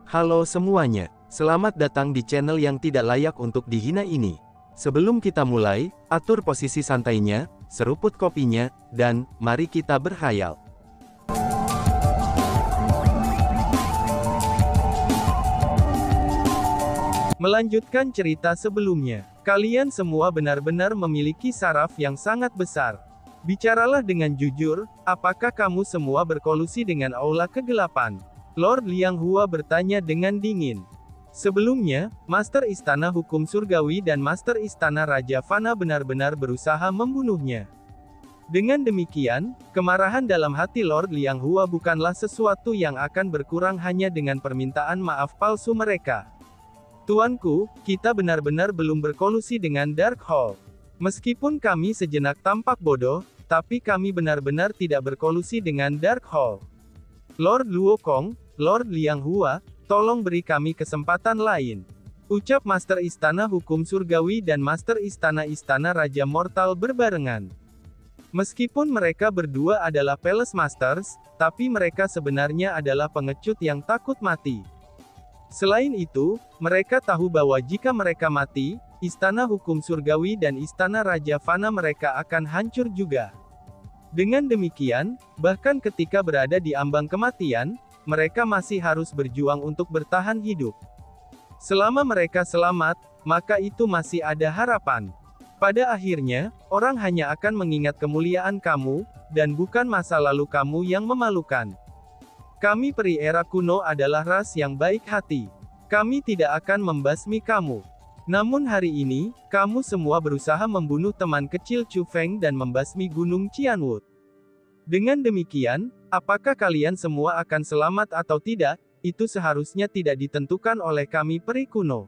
Halo semuanya, selamat datang di channel yang tidak layak untuk dihina ini. Sebelum kita mulai, atur posisi santainya, seruput kopinya, dan mari kita berkhayal. Melanjutkan cerita sebelumnya, kalian semua benar-benar memiliki saraf yang sangat besar. Bicaralah dengan jujur, apakah kamu semua berkolusi dengan aula kegelapan? Lord Liang Hua bertanya dengan dingin. Sebelumnya, Master Istana Hukum Surgawi dan Master Istana Raja Fana benar-benar berusaha membunuhnya. Dengan demikian, kemarahan dalam hati Lord Liang Hua bukanlah sesuatu yang akan berkurang hanya dengan permintaan maaf palsu mereka. Tuanku, kita benar-benar belum berkolusi dengan Dark Hall. Meskipun kami sejenak tampak bodoh, tapi kami benar-benar tidak berkolusi dengan Dark Hall. Lord Luo Kong, Lord Liang Hua, tolong beri kami kesempatan lain. Ucap Master Istana Hukum Surgawi dan Master Istana Raja Mortal berbarengan. Meskipun mereka berdua adalah Palace Masters, tapi mereka sebenarnya adalah pengecut yang takut mati. Selain itu, mereka tahu bahwa jika mereka mati, Istana Hukum Surgawi dan Istana Raja Fana mereka akan hancur juga. Dengan demikian, bahkan ketika berada di ambang kematian, mereka masih harus berjuang untuk bertahan hidup. Selama mereka selamat, maka itu masih ada harapan. Pada akhirnya, orang hanya akan mengingat kemuliaan kamu, dan bukan masa lalu kamu yang memalukan. Kami peri era kuno adalah ras yang baik hati. Kami tidak akan membasmi kamu. Namun hari ini, kamu semua berusaha membunuh teman kecil Chu Feng dan membasmi Gunung Qianwood. Dengan demikian, apakah kalian semua akan selamat atau tidak, itu seharusnya tidak ditentukan oleh kami peri kuno.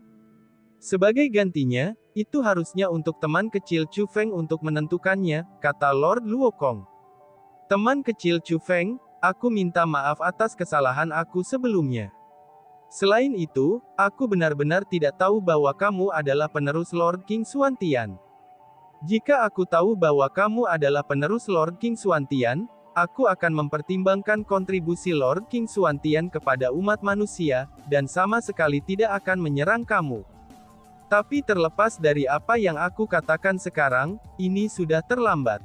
Sebagai gantinya, itu harusnya untuk teman kecil Chu Feng untuk menentukannya, kata Lord Luo Kong. Teman kecil Chu Feng, aku minta maaf atas kesalahan aku sebelumnya. Selain itu, aku benar-benar tidak tahu bahwa kamu adalah penerus Lord King Xuantian. Jika aku tahu bahwa kamu adalah penerus Lord King Xuantian, aku akan mempertimbangkan kontribusi Lord King Xuantian kepada umat manusia, dan sama sekali tidak akan menyerang kamu. Tapi terlepas dari apa yang aku katakan sekarang, ini sudah terlambat.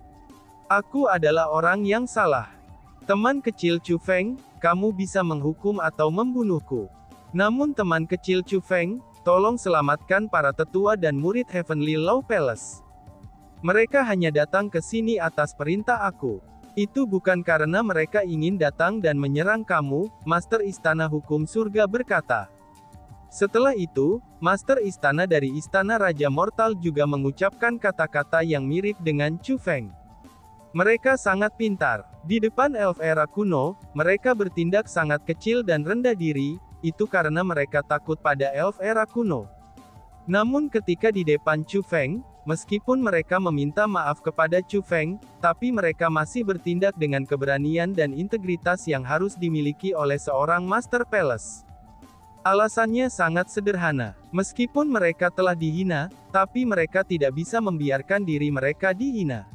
Aku adalah orang yang salah. Teman kecil Chu Feng, kamu bisa menghukum atau membunuhku. Namun teman kecil Chu Feng, tolong selamatkan para tetua dan murid Heavenly Law Palace. Mereka hanya datang ke sini atas perintah aku. Itu bukan karena mereka ingin datang dan menyerang kamu, Master Istana Hukum Surga berkata. Setelah itu, Master Istana dari Istana Raja Mortal juga mengucapkan kata-kata yang mirip dengan Chu Feng. Mereka sangat pintar. Di depan elf era kuno, mereka bertindak sangat kecil dan rendah diri, itu karena mereka takut pada elf era kuno. Namun ketika di depan Chu Feng, meskipun mereka meminta maaf kepada Chu Feng, tapi mereka masih bertindak dengan keberanian dan integritas yang harus dimiliki oleh seorang Master Palace. Alasannya sangat sederhana. Meskipun mereka telah dihina, tapi mereka tidak bisa membiarkan diri mereka dihina.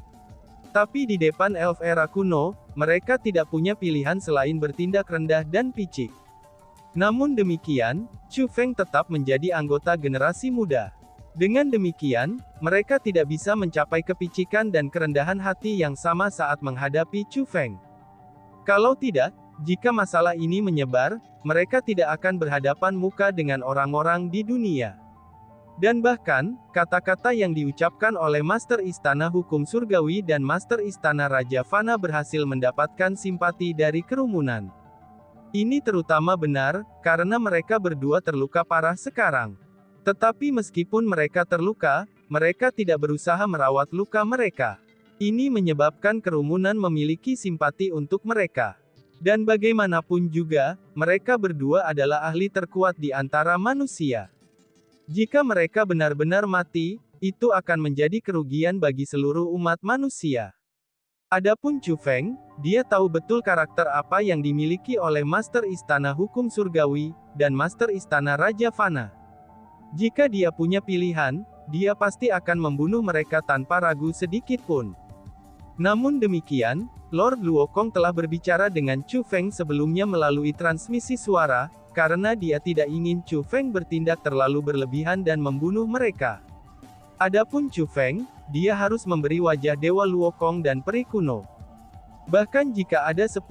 Tapi di depan elf era kuno, mereka tidak punya pilihan selain bertindak rendah dan picik. Namun demikian, Chu Feng tetap menjadi anggota generasi muda. Dengan demikian, mereka tidak bisa mencapai kepicikan dan kerendahan hati yang sama saat menghadapi Chu Feng. Kalau tidak, jika masalah ini menyebar, mereka tidak akan berhadapan muka dengan orang-orang di dunia. Dan bahkan, kata-kata yang diucapkan oleh Master Istana Hukum Surgawi dan Master Istana Raja Fana berhasil mendapatkan simpati dari kerumunan. Ini terutama benar, karena mereka berdua terluka parah sekarang. Tetapi meskipun mereka terluka, mereka tidak berusaha merawat luka mereka. Ini menyebabkan kerumunan memiliki simpati untuk mereka. Dan bagaimanapun juga, mereka berdua adalah ahli terkuat di antara manusia. Jika mereka benar-benar mati, itu akan menjadi kerugian bagi seluruh umat manusia. Adapun Chu Feng, dia tahu betul karakter apa yang dimiliki oleh Master Istana Hukum Surgawi, dan Master Istana Raja Fana. Jika dia punya pilihan, dia pasti akan membunuh mereka tanpa ragu sedikit pun. Namun demikian, Lord Luo Kong telah berbicara dengan Chu Feng sebelumnya melalui transmisi suara, karena dia tidak ingin Chu Feng bertindak terlalu berlebihan dan membunuh mereka. Adapun Chu Feng, dia harus memberi wajah Dewa Luokong dan peri kuno. Bahkan jika ada 10.000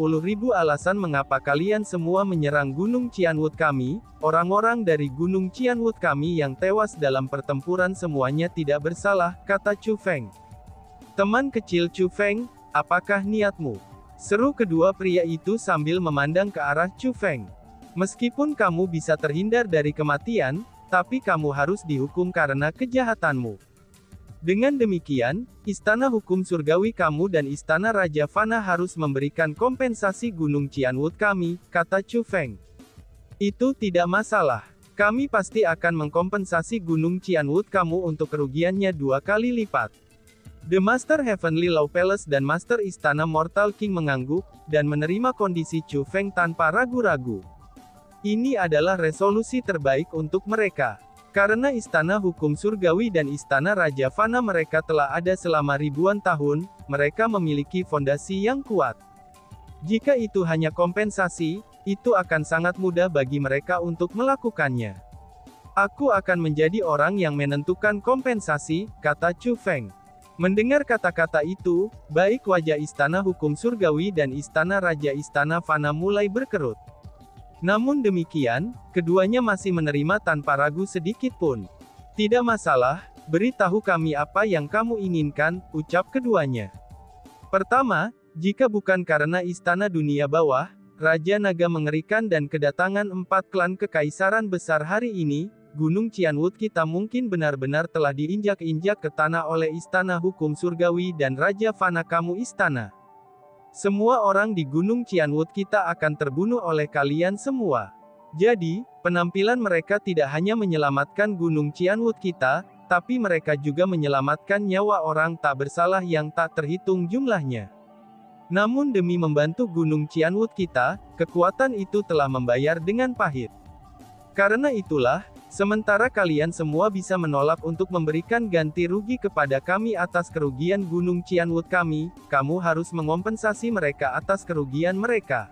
alasan mengapa kalian semua menyerang Gunung Qianwood kami, orang-orang dari Gunung Qianwood kami yang tewas dalam pertempuran semuanya tidak bersalah, kata Chu Feng. Teman kecil Chu Feng, apakah niatmu? Seru kedua pria itu sambil memandang ke arah Chu Feng. Meskipun kamu bisa terhindar dari kematian, tapi kamu harus dihukum karena kejahatanmu. Dengan demikian, Istana Hukum Surgawi kamu dan Istana Raja Fana harus memberikan kompensasi Gunung Qianwood kami, kata Chu Feng. Itu tidak masalah. Kami pasti akan mengkompensasi Gunung Qianwood kamu untuk kerugiannya 2 kali lipat. The Master Heavenly Law Palace dan Master Istana Mortal King mengangguk, dan menerima kondisi Chu Feng tanpa ragu-ragu. Ini adalah resolusi terbaik untuk mereka. Karena Istana Hukum Surgawi dan Istana Raja Fana mereka telah ada selama ribuan tahun, mereka memiliki fondasi yang kuat. Jika itu hanya kompensasi, itu akan sangat mudah bagi mereka untuk melakukannya. Aku akan menjadi orang yang menentukan kompensasi, kata Chu Feng. Mendengar kata-kata itu, baik wajah Istana Hukum Surgawi dan Istana Raja Istana Fana mulai berkerut. Namun demikian, keduanya masih menerima tanpa ragu sedikit pun. Tidak masalah, beritahu kami apa yang kamu inginkan, ucap keduanya. Pertama, jika bukan karena Istana Dunia Bawah, Raja Naga Mengerikan dan kedatangan 4 klan kekaisaran besar hari ini, Gunung Qianwood kita mungkin benar-benar telah diinjak-injak ke tanah oleh Istana Hukum Surgawi dan Raja Fana kamu istana. Semua orang di Gunung Qianwood kita akan terbunuh oleh kalian semua. Jadi, penampilan mereka tidak hanya menyelamatkan Gunung Qianwood kita, tapi mereka juga menyelamatkan nyawa orang tak bersalah yang tak terhitung jumlahnya. Namun demi membantu Gunung Qianwood kita, kekuatan itu telah membayar dengan pahit. Karena itulah, sementara kalian semua bisa menolak untuk memberikan ganti rugi kepada kami atas kerugian Gunung Qianwood kami, kamu harus mengompensasi mereka atas kerugian mereka.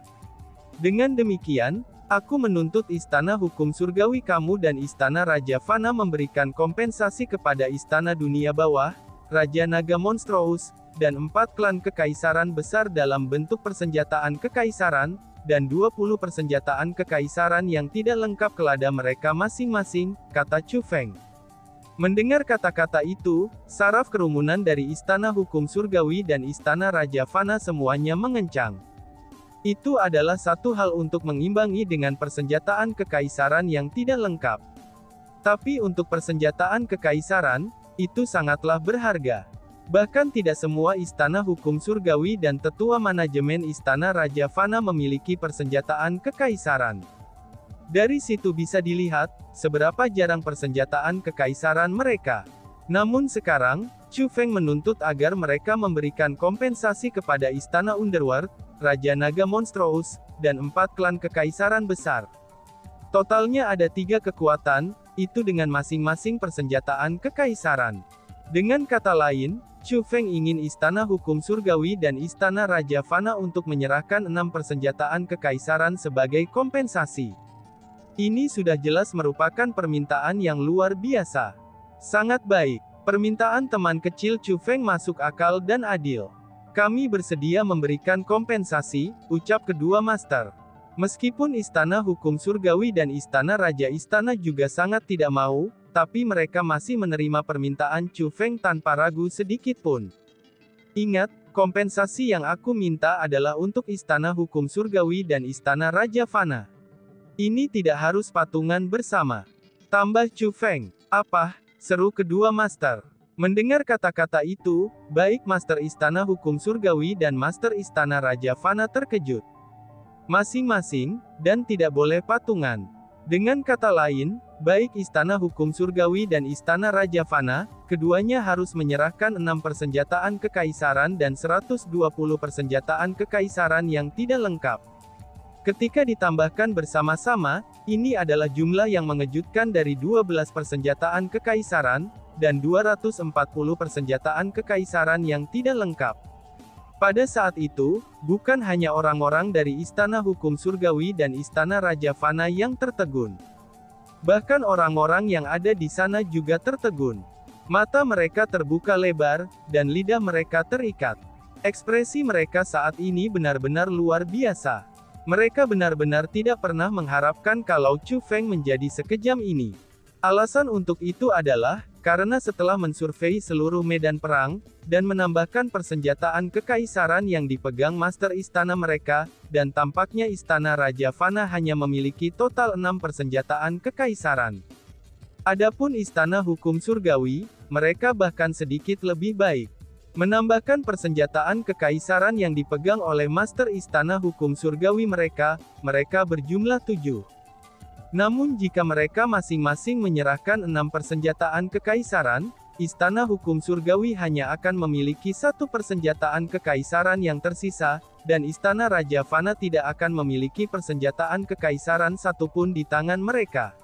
Dengan demikian, aku menuntut Istana Hukum Surgawi kamu dan Istana Raja Fana memberikan kompensasi kepada Istana Dunia Bawah, Raja Naga Monstrous, dan 4 klan kekaisaran besar dalam bentuk persenjataan kekaisaran, dan 20 persenjataan kekaisaran yang tidak lengkap ke lada mereka masing-masing, kata Chu Feng. Mendengar kata-kata itu, saraf kerumunan dari Istana Hukum Surgawi dan Istana Raja Fana semuanya mengencang. Itu adalah satu hal untuk mengimbangi dengan persenjataan kekaisaran yang tidak lengkap. Tapi untuk persenjataan kekaisaran, itu sangatlah berharga. Bahkan tidak semua Istana Hukum Surgawi dan tetua manajemen Istana Raja Fana memiliki persenjataan kekaisaran. Dari situ bisa dilihat, seberapa jarang persenjataan kekaisaran mereka. Namun sekarang, Chu Feng menuntut agar mereka memberikan kompensasi kepada Istana Underworld, Raja Naga Monstrous, dan 4 klan kekaisaran besar. Totalnya ada 3 kekuatan, itu dengan masing-masing persenjataan kekaisaran. Dengan kata lain, Chu Feng ingin Istana Hukum Surgawi dan Istana Raja Fana untuk menyerahkan 6 persenjataan kekaisaran sebagai kompensasi. Ini sudah jelas merupakan permintaan yang luar biasa. Sangat baik. Permintaan teman kecil Chu Feng masuk akal dan adil. Kami bersedia memberikan kompensasi, ucap kedua master. Meskipun Istana Hukum Surgawi dan Istana Raja Istana juga sangat tidak mau, tapi mereka masih menerima permintaan Chu Feng tanpa ragu sedikit pun. Ingat, kompensasi yang aku minta adalah untuk Istana Hukum Surgawi dan Istana Raja Fana. Ini tidak harus patungan bersama. Tambah Chu Feng. Apa? Seru kedua master. Mendengar kata-kata itu, baik Master Istana Hukum Surgawi dan Master Istana Raja Fana terkejut. Masing-masing, dan tidak boleh patungan. Dengan kata lain, baik Istana Hukum Surgawi dan Istana Raja Fana, keduanya harus menyerahkan 6 persenjataan kekaisaran dan 120 persenjataan kekaisaran yang tidak lengkap. Ketika ditambahkan bersama-sama, ini adalah jumlah yang mengejutkan dari 12 persenjataan kekaisaran, dan 240 persenjataan kekaisaran yang tidak lengkap. Pada saat itu, bukan hanya orang-orang dari Istana Hukum Surgawi dan Istana Raja Fana yang tertegun. Bahkan orang-orang yang ada di sana juga tertegun. Mata mereka terbuka lebar, dan lidah mereka terikat. Ekspresi mereka saat ini benar-benar luar biasa. Mereka benar-benar tidak pernah mengharapkan kalau Chu Feng menjadi sekejam ini. Alasan untuk itu adalah, karena setelah mensurvei seluruh medan perang, dan menambahkan persenjataan kekaisaran yang dipegang master istana mereka, dan tampaknya istana Raja Fana hanya memiliki total 6 persenjataan kekaisaran. Adapun istana hukum surgawi, mereka bahkan sedikit lebih baik. Menambahkan persenjataan kekaisaran yang dipegang oleh master istana hukum surgawi mereka berjumlah 7. Namun jika mereka masing-masing menyerahkan 6 persenjataan kekaisaran, istana hukum surgawi hanya akan memiliki 1 persenjataan kekaisaran yang tersisa, dan istana Raja Fana tidak akan memiliki persenjataan kekaisaran satupun di tangan mereka.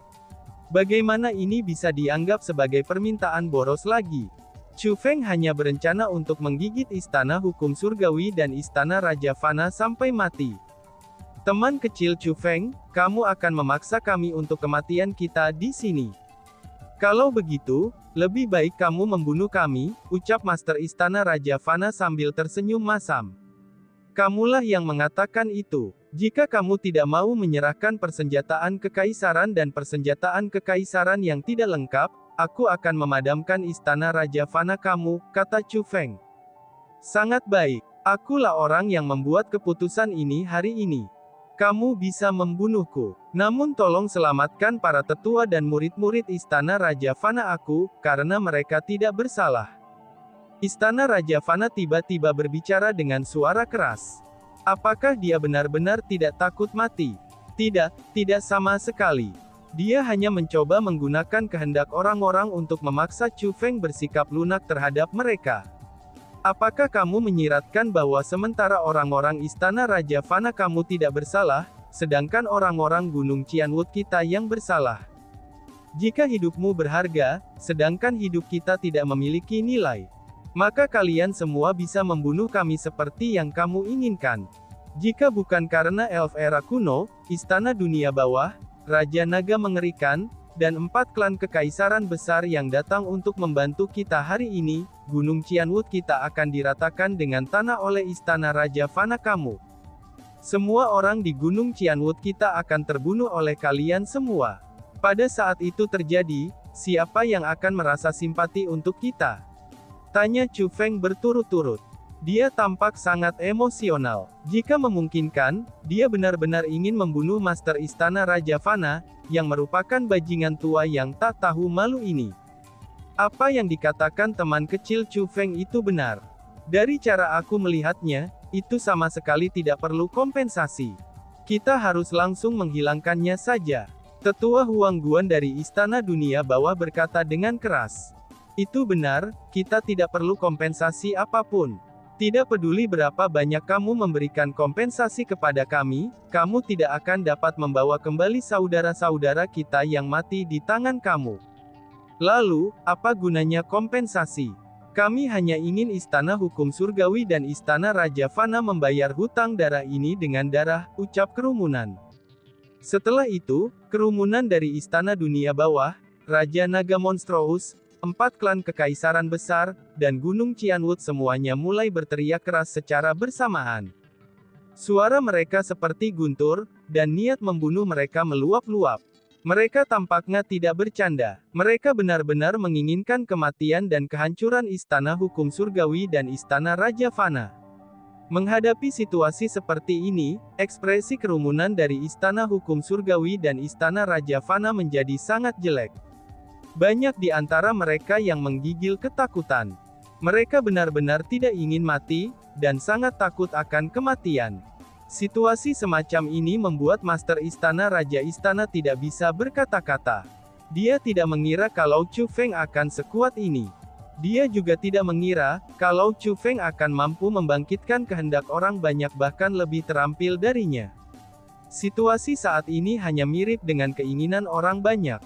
Bagaimana ini bisa dianggap sebagai permintaan boros lagi? Chu Feng hanya berencana untuk menggigit istana hukum surgawi dan istana Raja Fana sampai mati. Teman kecil Chu Feng, kamu akan memaksa kami untuk kematian kita di sini. Kalau begitu, lebih baik kamu membunuh kami, ucap Master Istana Raja Fana sambil tersenyum masam. Kamulah yang mengatakan itu. Jika kamu tidak mau menyerahkan persenjataan kekaisaran dan persenjataan kekaisaran yang tidak lengkap, aku akan memadamkan istana Raja Fana kamu, kata Chu Feng. Sangat baik. Akulah orang yang membuat keputusan ini hari ini. Kamu bisa membunuhku. Namun tolong selamatkan para tetua dan murid-murid istana Raja Fana aku, karena mereka tidak bersalah. Istana Raja Fana tiba-tiba berbicara dengan suara keras. Apakah dia benar-benar tidak takut mati? Tidak sama sekali. Dia hanya mencoba menggunakan kehendak orang-orang untuk memaksa Chu Feng bersikap lunak terhadap mereka. Apakah kamu menyiratkan bahwa sementara orang-orang istana Raja Fana kamu tidak bersalah, sedangkan orang-orang Gunung Qianwood kita yang bersalah? Jika hidupmu berharga, sedangkan hidup kita tidak memiliki nilai, maka kalian semua bisa membunuh kami seperti yang kamu inginkan. Jika bukan karena elf era kuno, istana dunia bawah, Raja Naga mengerikan, dan 4 klan kekaisaran besar yang datang untuk membantu kita hari ini, Gunung Qianwood kita akan diratakan dengan tanah oleh istana Raja Fana kamu. Semua orang di Gunung Qianwood kita akan terbunuh oleh kalian semua. Pada saat itu terjadi, siapa yang akan merasa simpati untuk kita? Tanya Chu Feng berturut-turut. Dia tampak sangat emosional. Jika memungkinkan, dia benar-benar ingin membunuh Master Istana Raja Fana, yang merupakan bajingan tua yang tak tahu malu ini. Apa yang dikatakan teman kecil Chu Feng itu benar. Dari cara aku melihatnya, itu sama sekali tidak perlu kompensasi. Kita harus langsung menghilangkannya saja. Tetua Huang Guan dari Istana Dunia Bawah berkata dengan keras. Itu benar, kita tidak perlu kompensasi apapun. Tidak peduli berapa banyak kamu memberikan kompensasi kepada kami, kamu tidak akan dapat membawa kembali saudara-saudara kita yang mati di tangan kamu. Lalu, apa gunanya kompensasi? Kami hanya ingin istana hukum surgawi dan istana Raja Fana membayar hutang darah ini dengan darah, ucap kerumunan. Setelah itu, kerumunan dari Istana Dunia Bawah, Raja Naga Monstrous, 4 klan kekaisaran besar, dan Gunung Qianwood semuanya mulai berteriak keras secara bersamaan. Suara mereka seperti guntur, dan niat membunuh mereka meluap-luap. Mereka tampaknya tidak bercanda. Mereka benar-benar menginginkan kematian dan kehancuran istana hukum surgawi dan istana Raja Fana. Menghadapi situasi seperti ini, ekspresi kerumunan dari istana hukum surgawi dan istana Raja Fana menjadi sangat jelek. Banyak di antara mereka yang menggigil ketakutan. Mereka benar-benar tidak ingin mati, dan sangat takut akan kematian. Situasi semacam ini membuat Master Istana Raja Istana tidak bisa berkata-kata. Dia tidak mengira kalau Chu Feng akan sekuat ini. Dia juga tidak mengira, kalau Chu Feng akan mampu membangkitkan kehendak orang banyak bahkan lebih terampil darinya. Situasi saat ini hanya mirip dengan keinginan orang banyak.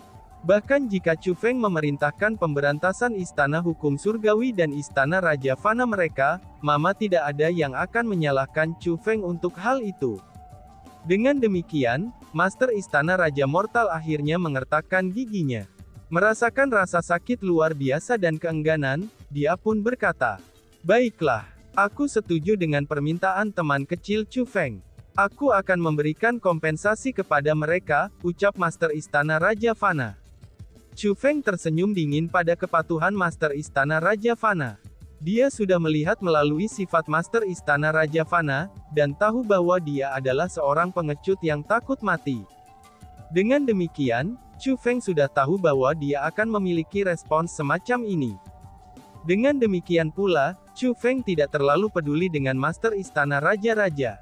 Bahkan jika Chu Feng memerintahkan pemberantasan Istana Hukum Surgawi dan Istana Raja Fana mereka, Mama tidak ada yang akan menyalahkan Chu Feng untuk hal itu. Dengan demikian, Master Istana Raja Mortal akhirnya mengertakkan giginya. Merasakan rasa sakit luar biasa dan keengganan, dia pun berkata, "Baiklah, aku setuju dengan permintaan teman kecil Chu Feng. Aku akan memberikan kompensasi kepada mereka," ucap Master Istana Raja Fana. Chu Feng tersenyum dingin pada kepatuhan Master Istana Raja Fana. Dia sudah melihat melalui sifat Master Istana Raja Fana, dan tahu bahwa dia adalah seorang pengecut yang takut mati. Dengan demikian, Chu Feng sudah tahu bahwa dia akan memiliki respons semacam ini. Dengan demikian pula, Chu Feng tidak terlalu peduli dengan Master Istana Raja-Raja.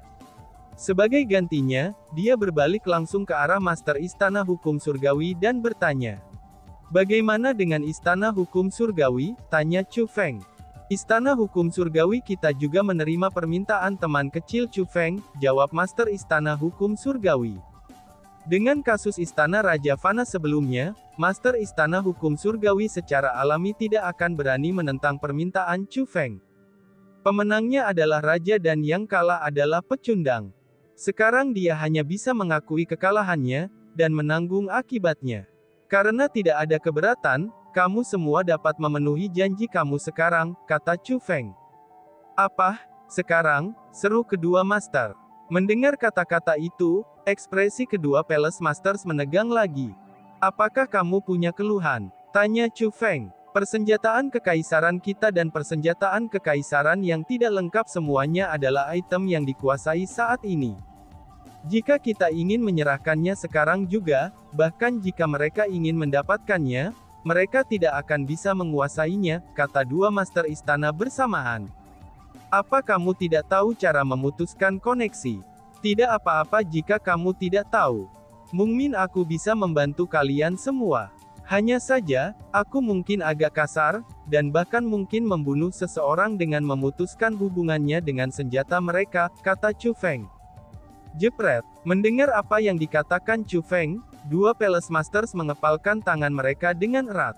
Sebagai gantinya, dia berbalik langsung ke arah Master Istana Hukum Surgawi dan bertanya, "Bagaimana dengan Istana Hukum Surgawi?" tanya Chu Feng. "Istana Hukum Surgawi kita juga menerima permintaan teman kecil Chu Feng," jawab Master Istana Hukum Surgawi. Dengan kasus Istana Raja Fana sebelumnya, Master Istana Hukum Surgawi secara alami tidak akan berani menentang permintaan Chu Feng. Pemenangnya adalah Raja dan yang kalah adalah pecundang. Sekarang dia hanya bisa mengakui kekalahannya, dan menanggung akibatnya. "Karena tidak ada keberatan, kamu semua dapat memenuhi janji kamu sekarang," kata Chu Feng. "Apa, sekarang?" seru kedua Master. Mendengar kata-kata itu, ekspresi kedua Palace Masters menegang lagi. "Apakah kamu punya keluhan?" tanya Chu Feng. "Persenjataan kekaisaran kita dan persenjataan kekaisaran yang tidak lengkap semuanya adalah item yang dikuasai saat ini. Jika kita ingin menyerahkannya sekarang juga, bahkan jika mereka ingin mendapatkannya, mereka tidak akan bisa menguasainya," kata dua Master Istana bersamaan. "Apa kamu tidak tahu cara memutuskan koneksi? Tidak apa-apa jika kamu tidak tahu. Mungkin aku bisa membantu kalian semua. Hanya saja, aku mungkin agak kasar, dan bahkan mungkin membunuh seseorang dengan memutuskan hubungannya dengan senjata mereka," kata Chu Feng. Jepret. Mendengar apa yang dikatakan Chu Feng, dua Palace Masters mengepalkan tangan mereka dengan erat.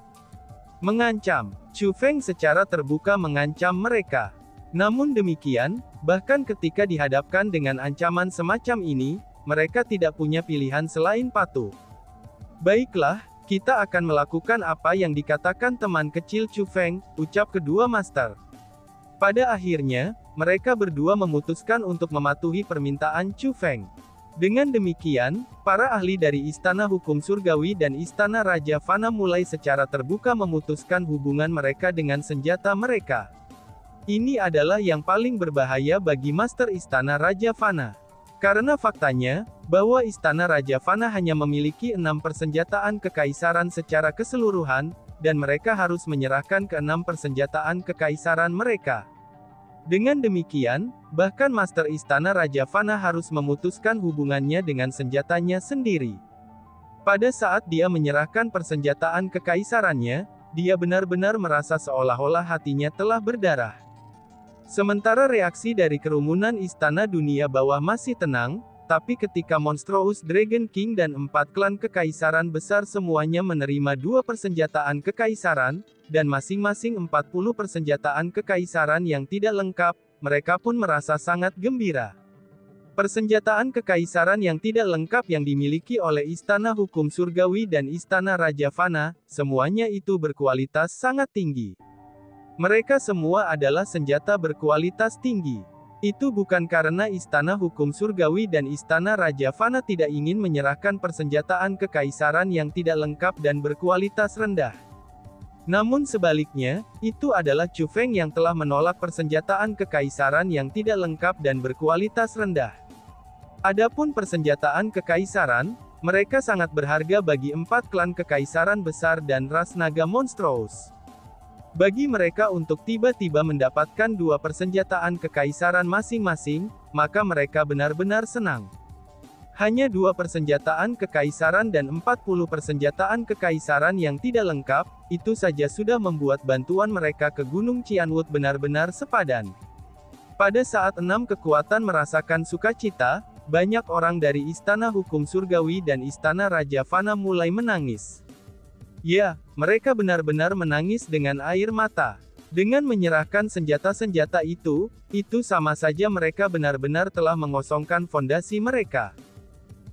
Mengancam. Chu Feng secara terbuka mengancam mereka. Namun demikian, bahkan ketika dihadapkan dengan ancaman semacam ini, mereka tidak punya pilihan selain patuh. "Baiklah, kita akan melakukan apa yang dikatakan teman kecil Chu Feng," ucap kedua Master. Pada akhirnya, mereka berdua memutuskan untuk mematuhi permintaan Chu Feng. Dengan demikian, para ahli dari Istana Hukum Surgawi dan Istana Raja Fana mulai secara terbuka memutuskan hubungan mereka dengan senjata mereka. Ini adalah yang paling berbahaya bagi Master Istana Raja Fana. Karena faktanya, bahwa Istana Raja Fana hanya memiliki 6 persenjataan kekaisaran secara keseluruhan, dan mereka harus menyerahkan ke-6 persenjataan kekaisaran mereka. Dengan demikian, bahkan Master Istana Raja Fana harus memutuskan hubungannya dengan senjatanya sendiri. Pada saat dia menyerahkan persenjataan kekaisarannya, dia benar-benar merasa seolah-olah hatinya telah berdarah. Sementara reaksi dari kerumunan Istana Dunia Bawah masih tenang, tapi ketika Monstrous Dragon King dan 4 klan kekaisaran besar semuanya menerima 2 persenjataan kekaisaran, dan masing-masing 40 persenjataan kekaisaran yang tidak lengkap, mereka pun merasa sangat gembira. Persenjataan kekaisaran yang tidak lengkap yang dimiliki oleh Istana Hukum Surgawi dan Istana Raja Fana, semuanya itu berkualitas sangat tinggi. Mereka semua adalah senjata berkualitas tinggi. Itu bukan karena Istana Hukum Surgawi dan Istana Raja Fana tidak ingin menyerahkan persenjataan kekaisaran yang tidak lengkap dan berkualitas rendah. Namun sebaliknya, itu adalah Chu Feng yang telah menolak persenjataan kekaisaran yang tidak lengkap dan berkualitas rendah. Adapun persenjataan kekaisaran, mereka sangat berharga bagi 4 klan kekaisaran besar dan ras naga Monstrous. Bagi mereka untuk tiba-tiba mendapatkan 2 persenjataan kekaisaran masing-masing, maka mereka benar-benar senang. Hanya 2 persenjataan kekaisaran dan 40 persenjataan kekaisaran yang tidak lengkap, itu saja sudah membuat bantuan mereka ke Gunung Qianwood benar-benar sepadan. Pada saat 6 kekuatan merasakan sukacita, banyak orang dari Istana Hukum Surgawi dan Istana Raja Fana mulai menangis. Ya, mereka benar-benar menangis dengan air mata. Dengan menyerahkan senjata-senjata itu sama saja mereka benar-benar telah mengosongkan fondasi mereka.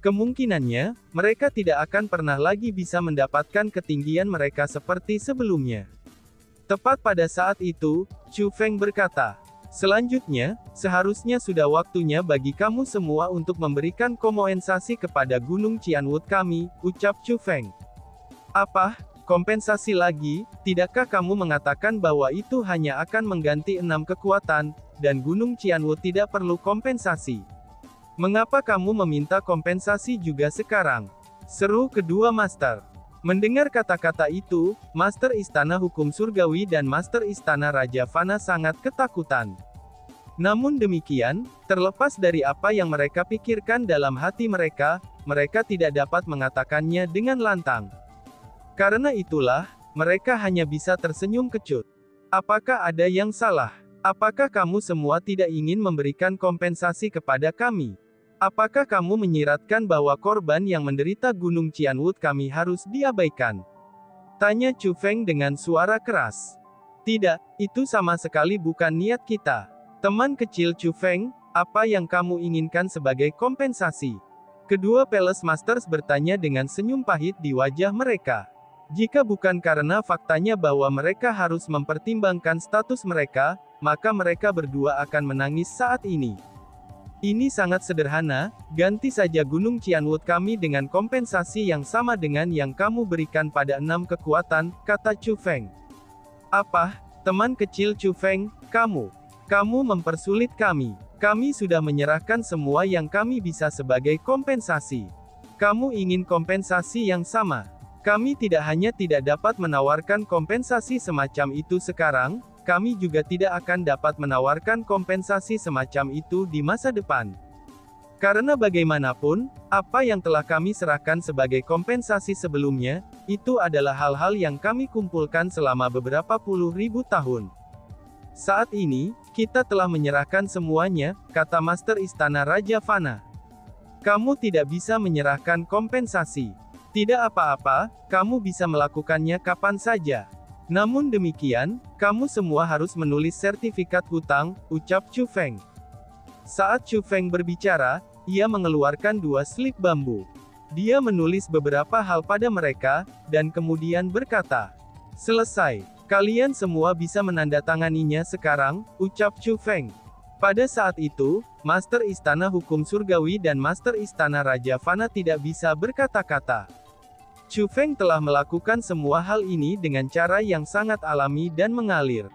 Kemungkinannya, mereka tidak akan pernah lagi bisa mendapatkan ketinggian mereka seperti sebelumnya. Tepat pada saat itu, Chu Feng berkata, "Selanjutnya, seharusnya sudah waktunya bagi kamu semua untuk memberikan kompensasi kepada Gunung Qianwood kami," ucap Chu Feng. "Apa? Kompensasi lagi? Tidakkah kamu mengatakan bahwa itu hanya akan mengganti 6 kekuatan, dan Gunung Qianwood tidak perlu kompensasi? Mengapa kamu meminta kompensasi juga sekarang?" seru kedua master. Mendengar kata-kata itu, Master Istana Hukum Surgawi dan Master Istana Raja Fana sangat ketakutan. Namun demikian, terlepas dari apa yang mereka pikirkan dalam hati mereka tidak dapat mengatakannya dengan lantang. Karena itulah, mereka hanya bisa tersenyum kecut. "Apakah ada yang salah? Apakah kamu semua tidak ingin memberikan kompensasi kepada kami? Apakah kamu menyiratkan bahwa korban yang menderita Gunung Qianwood kami harus diabaikan?" tanya Chu Feng dengan suara keras. "Tidak, itu sama sekali bukan niat kita. Teman kecil Chu Feng, apa yang kamu inginkan sebagai kompensasi?" Kedua Palace Masters bertanya dengan senyum pahit di wajah mereka. Jika bukan karena faktanya bahwa mereka harus mempertimbangkan status mereka, maka mereka berdua akan menangis saat ini. "Ini sangat sederhana, ganti saja Gunung Qianwood kami dengan kompensasi yang sama dengan yang kamu berikan pada 6 kekuatan," kata Chu Feng. "Apa, teman kecil Chu Feng, kamu mempersulit kami. Kami sudah menyerahkan semua yang kami bisa sebagai kompensasi. Kamu ingin kompensasi yang sama? Kami tidak hanya tidak dapat menawarkan kompensasi semacam itu sekarang, kami juga tidak akan dapat menawarkan kompensasi semacam itu di masa depan. Karena bagaimanapun, apa yang telah kami serahkan sebagai kompensasi sebelumnya, itu adalah hal-hal yang kami kumpulkan selama beberapa puluh ribu tahun. Saat ini, kita telah menyerahkan semuanya," kata Master Istana Raja Fana. "Kamu tidak bisa menyerahkan kompensasi. Tidak apa-apa, kamu bisa melakukannya kapan saja. Namun demikian, kamu semua harus menulis sertifikat hutang," ucap Chu Feng. Saat Chu Feng berbicara, ia mengeluarkan 2 slip bambu. Dia menulis beberapa hal pada mereka, dan kemudian berkata, "Selesai. Kalian semua bisa menandatanganinya sekarang," ucap Chu Feng. Pada saat itu, Master Istana Hukum Surgawi dan Master Istana Raja Fana tidak bisa berkata-kata. Chu Feng telah melakukan semua hal ini dengan cara yang sangat alami dan mengalir.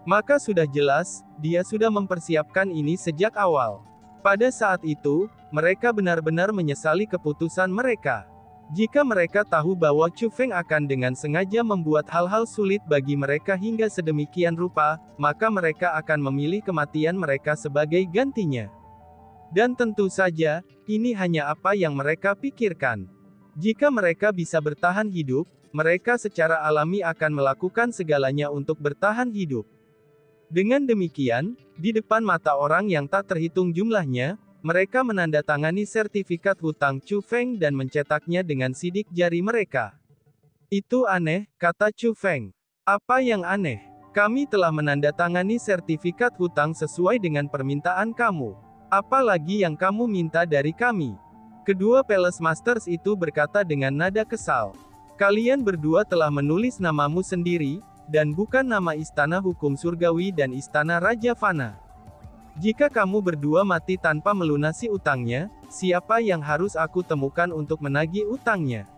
Maka sudah jelas, dia sudah mempersiapkan ini sejak awal. Pada saat itu, mereka benar-benar menyesali keputusan mereka. Jika mereka tahu bahwa Chu Feng akan dengan sengaja membuat hal-hal sulit bagi mereka hingga sedemikian rupa, maka mereka akan memilih kematian mereka sebagai gantinya. Dan tentu saja, ini hanya apa yang mereka pikirkan. Jika mereka bisa bertahan hidup, mereka secara alami akan melakukan segalanya untuk bertahan hidup. Dengan demikian, di depan mata orang yang tak terhitung jumlahnya, mereka menandatangani sertifikat hutang Chu Feng dan mencetaknya dengan sidik jari mereka. "Itu aneh," kata Chu Feng. "Apa yang aneh? Kami telah menandatangani sertifikat hutang sesuai dengan permintaan kamu. Apa lagi yang kamu minta dari kami?" Kedua Palace Masters itu berkata dengan nada kesal. "Kalian berdua telah menulis namamu sendiri, dan bukan nama Istana Hukum Surgawi dan Istana Raja Fana. Jika kamu berdua mati tanpa melunasi utangnya, siapa yang harus aku temukan untuk menagih utangnya?"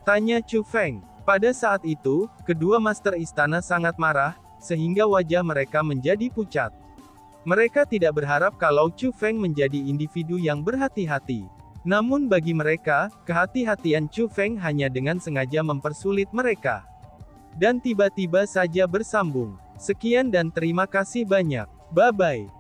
tanya Chu Feng. Pada saat itu, kedua Master Istana sangat marah, sehingga wajah mereka menjadi pucat. Mereka tidak berharap kalau Chu Feng menjadi individu yang berhati-hati. Namun bagi mereka, kehati-hatian Chu Feng hanya dengan sengaja mempersulit mereka. Dan tiba-tiba saja bersambung. Sekian dan terima kasih banyak. Bye-bye.